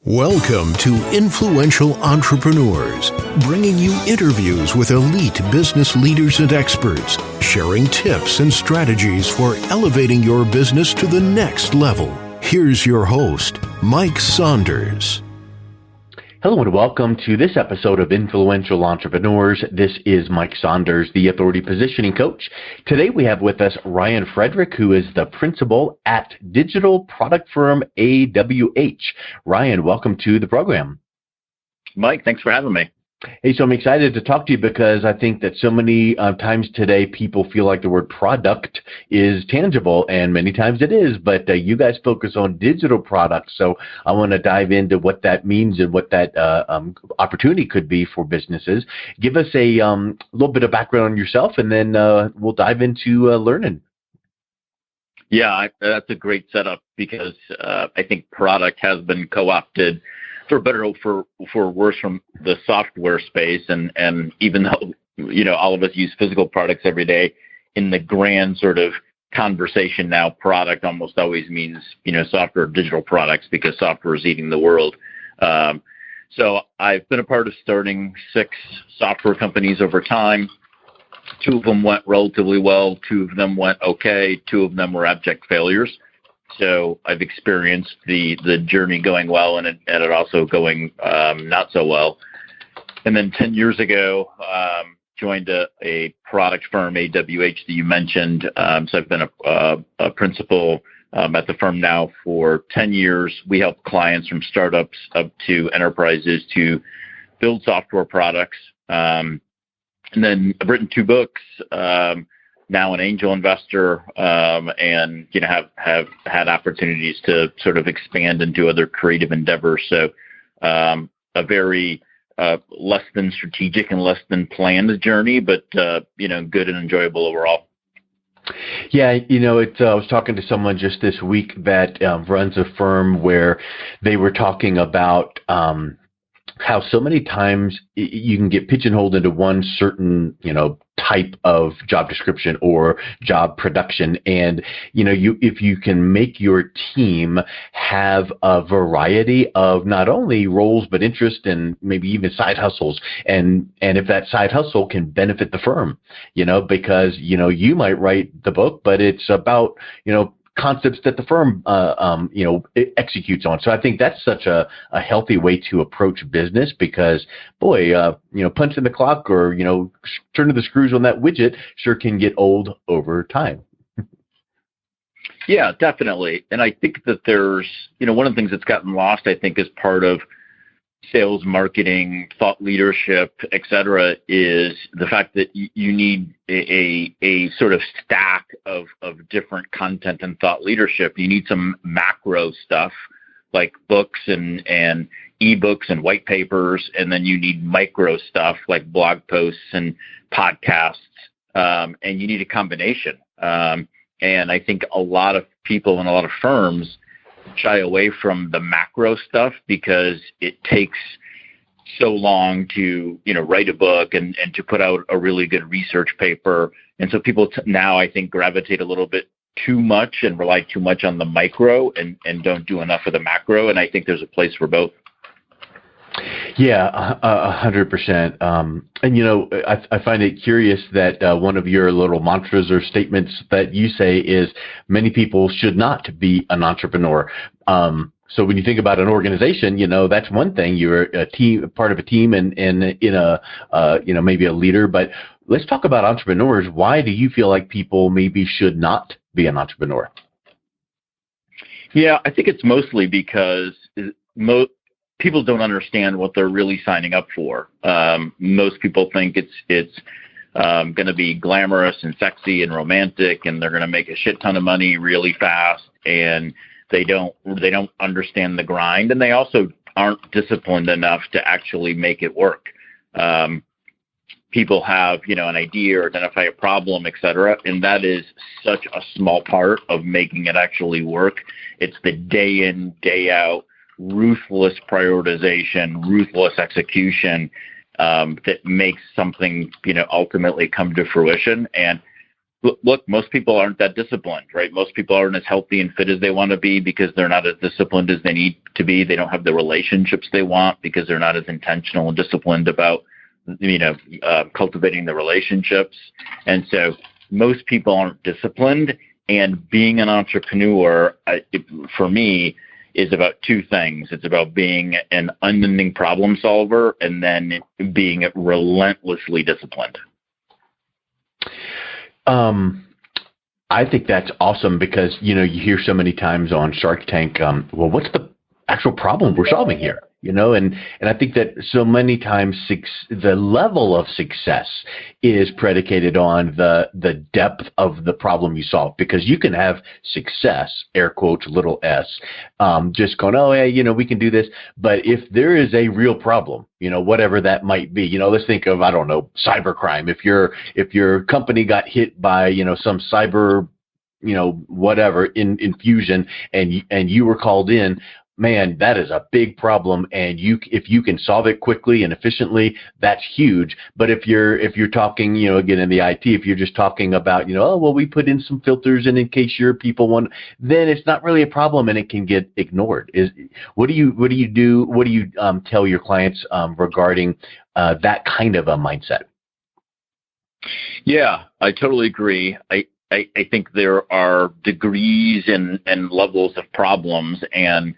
Welcome to Influential Entrepreneurs, bringing you interviews with elite business leaders and experts, sharing tips and strategies for elevating your business to the next level. Here's your host, Mike Saunders. Hello and welcome to this episode of Influential Entrepreneurs. This is Mike Saunders, the Authority Positioning Coach. Today we have with us Ryan Frederick, who is the principal at digital product firm AWH. Ryan, welcome to the program. Mike, thanks for having me. Hey, so I'm excited to talk to you because I think that so many times today people feel like the word product is tangible, and many times it is, but you guys focus on digital products. So I want to dive into what that means and what that opportunity could be for businesses. Give us a little bit of background on yourself, and then we'll dive into learning. Yeah, that's a great setup because I think product has been co-opted for better or for worse from the software space. And even though, all of us use physical products every day, in the grand sort of conversation now, product almost always means, software or digital products because software is eating the world. So I've been a part of starting 6 software companies over time. 2 of them went relatively well. 2 of them went okay. 2 of them were abject failures. So I've experienced the journey going well and it also going not so well. And then 10 years ago, joined a product firm, AWH, that you mentioned. So I've been a principal at the firm now for 10 years. We help clients from startups up to enterprises to build software products. And then I've written 2 books. Now an angel investor, and have had opportunities to sort of expand into other creative endeavors. So a very less than strategic and less than planned journey, but good and enjoyable overall. Yeah, I was talking to someone just this week that runs a firm where they were talking about how so many times you can get pigeonholed into one certain, type of job description or job production. And, if you can make your team have a variety of not only roles, but interest and maybe even side hustles. And if that side hustle can benefit the firm, because, you might write the book, but it's about, concepts that the firm, executes on. So I think that's such a healthy way to approach business because, boy, punching the clock or, turning the screws on that widget sure can get old over time. Yeah, definitely. And I think that there's, one of the things that's gotten lost, I think, as part of sales, marketing, thought leadership, et cetera, is the fact that you need a sort of stack of different content and thought leadership. You need some macro stuff like books and ebooks and white papers, and then you need micro stuff like blog posts and podcasts, and you need a combination. And I think a lot of people and a lot of firms shy away from the macro stuff because it takes so long to, write a book and to put out a really good research paper. And so people now, I think, gravitate a little bit too much and rely too much on the micro and don't do enough of the macro. And I think there's a place for both. Yeah, 100%. And, I find it curious that one of your little mantras or statements that you say is many people should not be an entrepreneur. So when you think about an organization, that's one thing. You're a team, part of a team and in a, maybe a leader. But let's talk about entrepreneurs. Why do you feel like people maybe should not be an entrepreneur? Yeah, I think it's mostly because people don't understand what they're really signing up for. Most people think it's going to be glamorous and sexy and romantic, and they're going to make a shit ton of money really fast. And they don't understand the grind, and they also aren't disciplined enough to actually make it work. People have, an idea or identify a problem, et cetera, and that is such a small part of making it actually work. It's the day in, day out, ruthless prioritization, ruthless execution that makes something, ultimately come to fruition. And look, most people aren't that disciplined, right? Most people aren't as healthy and fit as they want to be because they're not as disciplined as they need to be. They don't have the relationships they want because they're not as intentional and disciplined about, cultivating the relationships. And so most people aren't disciplined. And being an entrepreneur, for me, is about two things. It's about being an unending problem solver and then being relentlessly disciplined. I think that's awesome because, you hear so many times on Shark Tank, well, what's the actual problem we're solving here? And I think that so many times the level of success is predicated on the depth of the problem you solve, because you can have success, air quotes, little s, just going, oh, yeah, we can do this. But if there is a real problem, whatever that might be, let's think of, I don't know, cybercrime. If your company got hit by, some cyber, whatever infusion and you were called in, man, that is a big problem, and if you can solve it quickly and efficiently, that's huge. But if you're talking, again in the IT, if you're just talking about, oh well, we put in some filters and in case your people want, then it's not really a problem and it can get ignored. What do you do? What do you tell your clients regarding that kind of a mindset? Yeah, I totally agree. I think there are degrees and levels of problems, and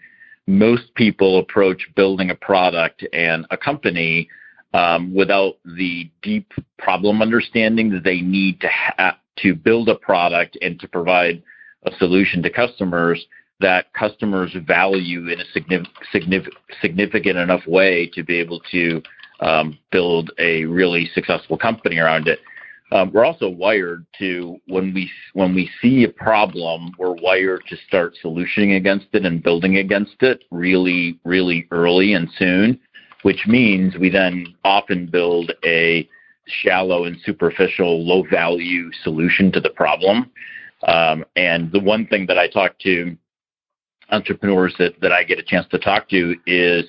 most people approach building a product and a company without the deep problem understanding that they need to build a product and to provide a solution to customers that customers value in a significant enough way to be able to build a really successful company around it. We're also wired to, when we see a problem, we're wired to start solutioning against it and building against it really, really early and soon, which means we then often build a shallow and superficial, low-value solution to the problem. And the one thing that I talk to entrepreneurs that I get a chance to talk to is,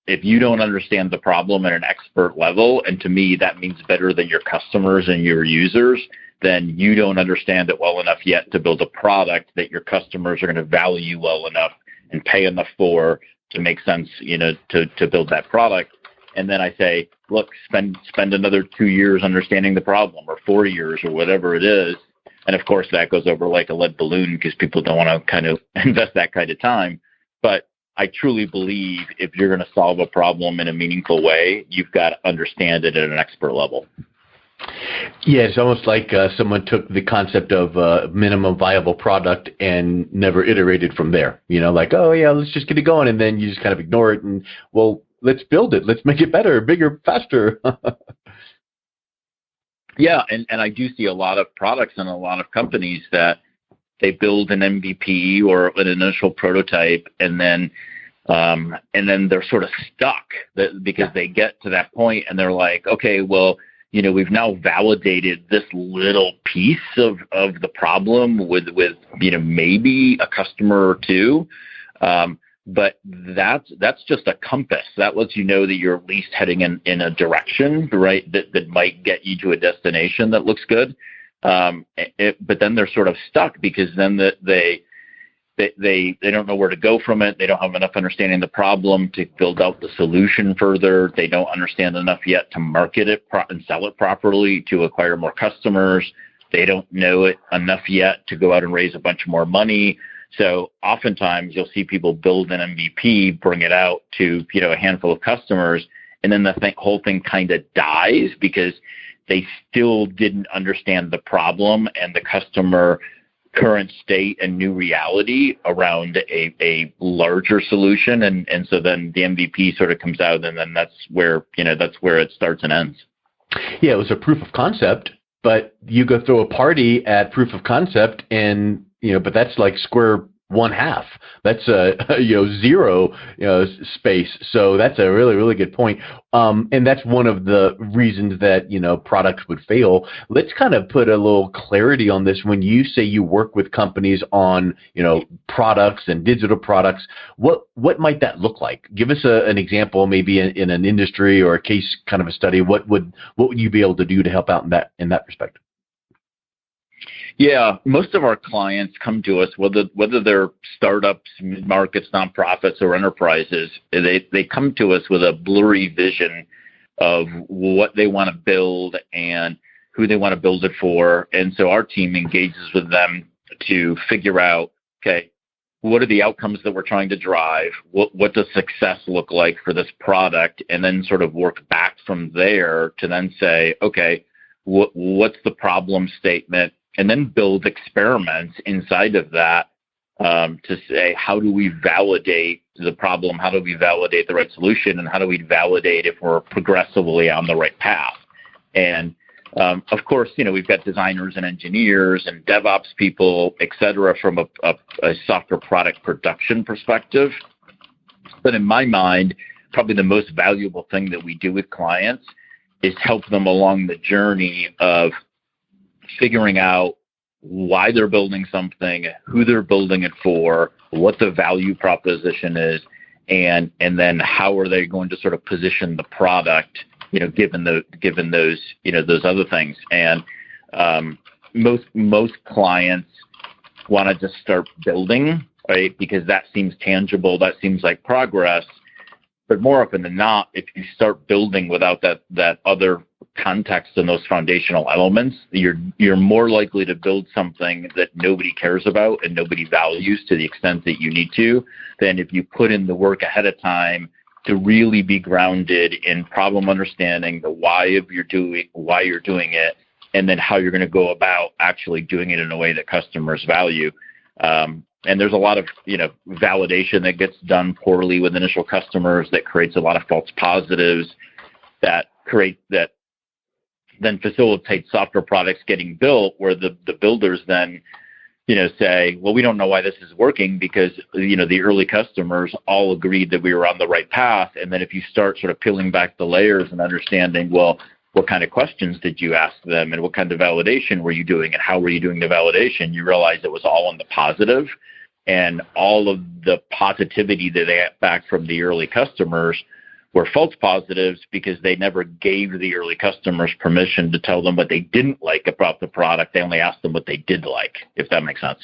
if you don't understand the problem at an expert level, and to me that means better than your customers and your users, then you don't understand it well enough yet to build a product that your customers are going to value well enough and pay enough for to make sense, to build that product. And then I say, look, spend another 2 years understanding the problem, or 4 years, or whatever it is. And of course that goes over like a lead balloon because people don't want to kind of invest that kind of time. But I truly believe if you're going to solve a problem in a meaningful way, you've got to understand it at an expert level. Yeah, it's almost like someone took the concept of minimum viable product and never iterated from there. Like, oh yeah, let's just get it going, and then you just kind of ignore it and, well, let's build it. Let's make it better, bigger, faster. Yeah, and I do see a lot of products and a lot of companies that they build an MVP or an initial prototype, and then they're sort of stuck because they get to that point and they're like, okay, well, we've now validated this little piece of the problem with maybe a customer or two, but that's just a compass that lets you know that you're at least heading in a direction, right? That might get you to a destination that looks good. But then they're sort of stuck because then they don't know where to go from it. They don't have enough understanding of the problem to build out the solution further. They don't understand enough yet to market it and sell it properly to acquire more customers. They don't know it enough yet to go out and raise a bunch more money. So oftentimes you'll see people build an MVP, bring it out to a handful of customers, and then the whole thing kind of dies because they still didn't understand the problem and the customer current state and new reality around a larger solution. And so then the MVP sort of comes out, and then that's where it starts and ends. Yeah, it was a proof of concept, but you go throw a party at proof of concept and, but that's like square 1/2. That's zero space. So that's a really, really good point. And that's one of the reasons that products would fail. Let's kind of put a little clarity on this. When you say you work with companies on products and digital products, what might that look like? Give us an example, maybe in an industry or a case kind of a study. What would you be able to do to help out in that respect? Yeah, most of our clients come to us, whether they're startups, mid-markets, nonprofits, or enterprises. They come to us with a blurry vision of what they want to build and who they want to build it for. And so our team engages with them to figure out, okay, what are the outcomes that we're trying to drive? What does success look like for this product? And then sort of work back from there to then say, okay, what's the problem statement? And then build experiments inside of that to say, how do we validate the problem? How do we validate the right solution? And how do we validate if we're progressively on the right path? And of course, we've got designers and engineers and DevOps people, et cetera, from a software product production perspective. But in my mind, probably the most valuable thing that we do with clients is help them along the journey of figuring out why they're building something, who they're building it for, what the value proposition is, and then how are they going to sort of position the product, given those those other things. And most clients want to just start building, right? Because that seems tangible, that seems like progress. But more often than not, if you start building without that other context and those foundational elements, you're more likely to build something that nobody cares about and nobody values to the extent that you need to, than if you put in the work ahead of time to really be grounded in problem understanding, the why you're doing it, and then how you're going to go about actually doing it in a way that customers value. And there's a lot of, validation that gets done poorly with initial customers that creates a lot of false positives that then facilitate software products getting built, where the builders then, say, well, we don't know why this is working because, the early customers all agreed that we were on the right path. And then if you start sort of peeling back the layers and understanding, well, what kind of questions did you ask them and what kind of validation were you doing and how were you doing the validation, you realize it was all on the positive. And all of the positivity that they got back from the early customers were false positives because they never gave the early customers permission to tell them what they didn't like about the product. They only asked them what they did like, if that makes sense.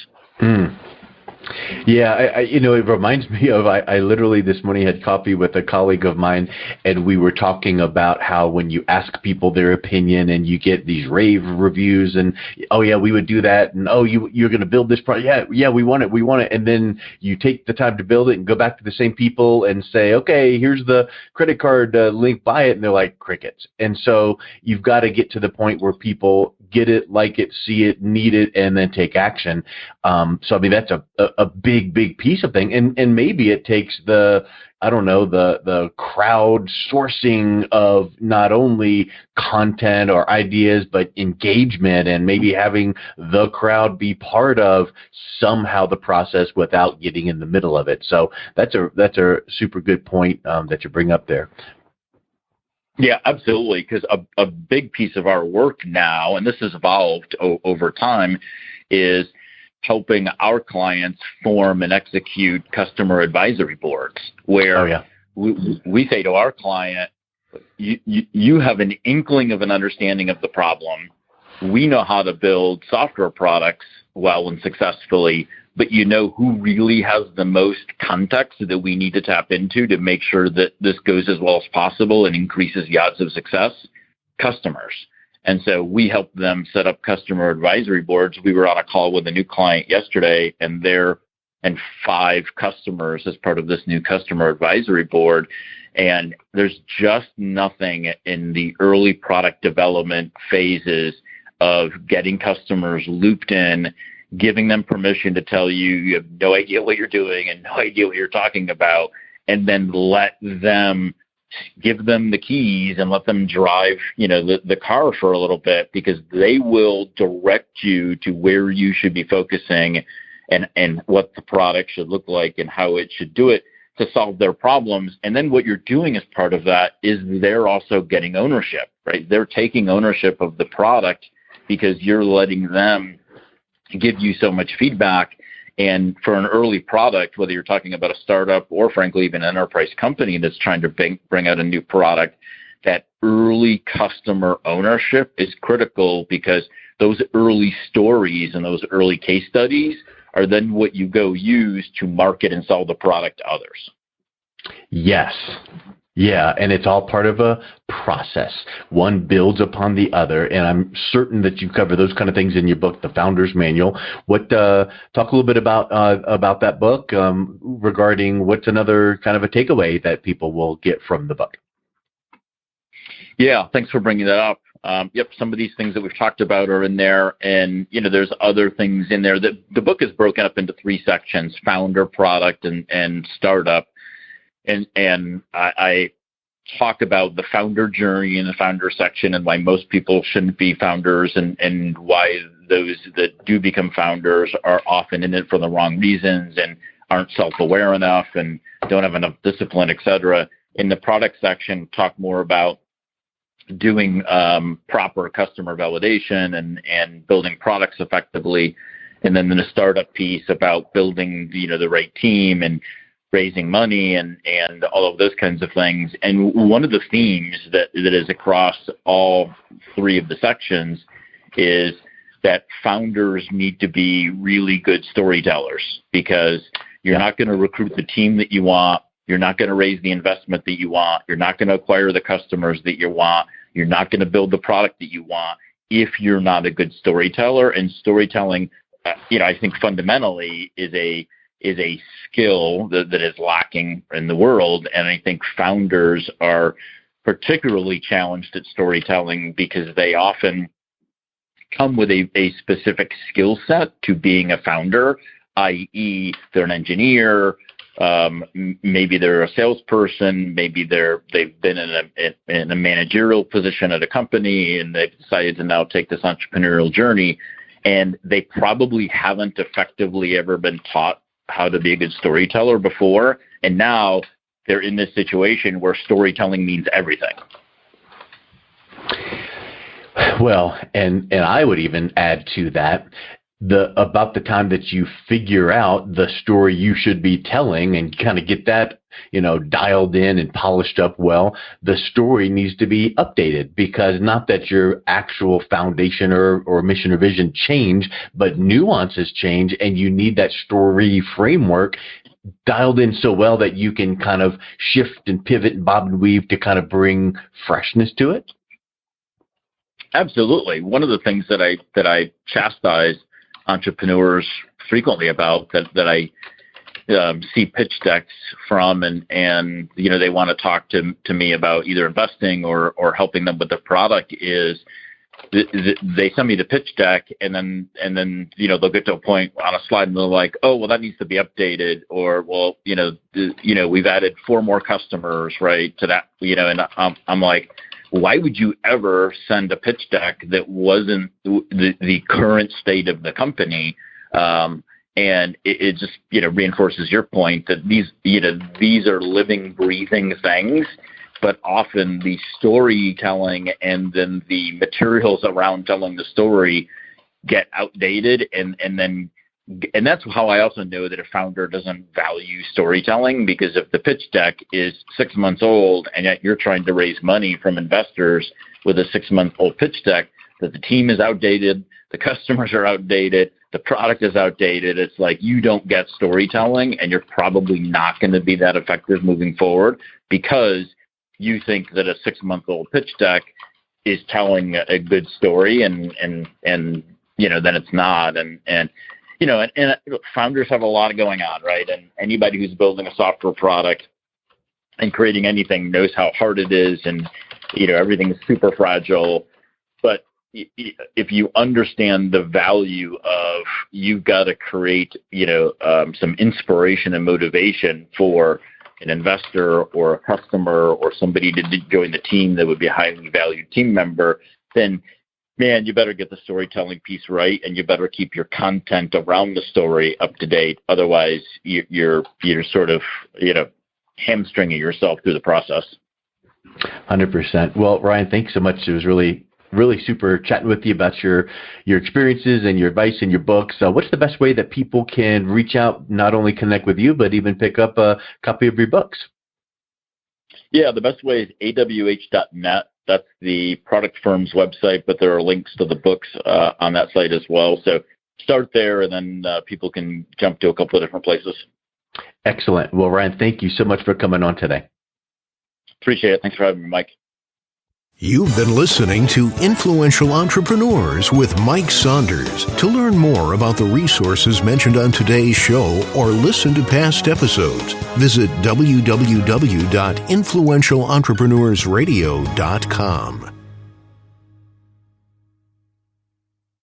Yeah, it reminds me of, I literally this morning had coffee with a colleague of mine, and we were talking about how when you ask people their opinion and you get these rave reviews and, oh yeah, we would do that, and oh, you're going to build this product, yeah, we want it, and then you take the time to build it and go back to the same people and say, okay, here's the credit card link, buy it, and they're like crickets. And so you've got to get to the point where people get it, like it, see it, need it, and then take action. So I mean, that's a big piece of thing, and maybe it takes the crowd sourcing of not only content or ideas but engagement, and maybe having the crowd be part of somehow the process without getting in the middle of it. So that's a super good point that you bring up there. Yeah, absolutely. Because a big piece of our work now, and this has evolved over time, is helping our clients form and execute customer advisory boards, where we say to our client, you have an inkling of an understanding of the problem. We know how to build software products well and successfully, but who really has the most context that we need to tap into to make sure that this goes as well as possible and increases the odds of success? Customers. And so we help them set up customer advisory boards. We were on a call with a new client yesterday, and 5 customers as part of this new customer advisory board. And there's just nothing in the early product development phases of getting customers looped in, giving them permission to tell you have no idea what you're doing and no idea what you're talking about, and then give them the keys and let them drive, the car for a little bit, because they will direct you to where you should be focusing and what the product should look like and how it should do it to solve their problems. And then what you're doing as part of that is they're also getting ownership, right? They're taking ownership of the product because you're letting them give you so much feedback. And for an early product, whether you're talking about a startup or frankly even an enterprise company that's trying to bring out a new product, that early customer ownership is critical, because those early stories and those early case studies are then what you go use to market and sell the product to others. Yes. Yeah, and it's all part of a process. One builds upon the other, and I'm certain that you cover those kind of things in your book, The Founder's Manual. Talk a little bit about that book, regarding what's another kind of a takeaway that people will get from the book. Yeah, thanks for bringing that up. Yep, some of these things that we've talked about are in there, and there's other things in there. The book is broken up into 3 sections: founder, product, and startup. And I talk about the founder journey in the founder section, and why most people shouldn't be founders, and why those that do become founders are often in it for the wrong reasons and aren't self-aware enough and don't have enough discipline, etc. In the product section, talk more about doing proper customer validation and building products effectively. And then in the startup piece, about building the right team and raising money and all of those kinds of things. And one of the themes that is across all 3 of the sections is that founders need to be really good storytellers, because you're not going to recruit the team that you want. You're not going to raise the investment that you want. You're not going to acquire the customers that you want. You're not going to build the product that you want if you're not a good storyteller. And storytelling, I think fundamentally is a skill that is lacking in the world. And I think founders are particularly challenged at storytelling, because they often come with a specific skill set to being a founder, i.e. they're an engineer, maybe they're a salesperson, maybe they've been in a managerial position at a company, and they've decided to now take this entrepreneurial journey, and they probably haven't effectively ever been taught how to be a good storyteller before, and now they're in this situation where storytelling means everything. Well, and I would even add to that, about the time that you figure out the story you should be telling and kind of get that, dialed in and polished up well, the story needs to be updated, because not that your actual foundation or mission or vision change, but nuances change, and you need that story framework dialed in so well that you can kind of shift and pivot and bob and weave to kind of bring freshness to it. Absolutely. One of the things that I chastise entrepreneurs frequently about, that I see pitch decks from, and they want to talk to me about either investing or helping them with the product, is they send me the pitch deck, and then they'll get to a point on a slide and they're like, oh, well, that needs to be updated, or well, we've added 4 more customers, right, to that, and I'm like, why would you ever send a pitch deck that wasn't the current state of the company? And it just, reinforces your point that these are living, breathing things, but often the storytelling and then the materials around telling the story get outdated, and that's how I also know that a founder doesn't value storytelling, because if the pitch deck is 6 months old and yet you're trying to raise money from investors with a 6-month-old pitch deck, that the team is outdated, the customers are outdated, the product is outdated, it's like you don't get storytelling, and you're probably not going to be that effective moving forward, because you think that a 6-month-old pitch deck is telling a good story, and then it's not, and founders have a lot going on, right? And anybody who's building a software product and creating anything knows how hard it is, and everything is super fragile. But if you understand the value of, you've got to create some inspiration and motivation for an investor or a customer or somebody to join the team that would be a highly valued team member, then man, you better get the storytelling piece right, and you better keep your content around the story up to date. Otherwise, you're sort of hamstringing yourself through the process. 100%. Well, Ryan, thanks so much. It was really super chatting with you about your experiences and your advice and your books. What's the best way that people can reach out, not only connect with you, but even pick up a copy of your books? Yeah, the best way is awh.net. That's the product firm's website, but there are links to the books on that site as well. So start there, and then people can jump to a couple of different places. Excellent. Well, Ryan, thank you so much for coming on today. Appreciate it. Thanks for having me, Mike. You've been listening to Influential Entrepreneurs with Mike Saunders. To learn more about the resources mentioned on today's show or listen to past episodes, visit www.influentialentrepreneursradio.com.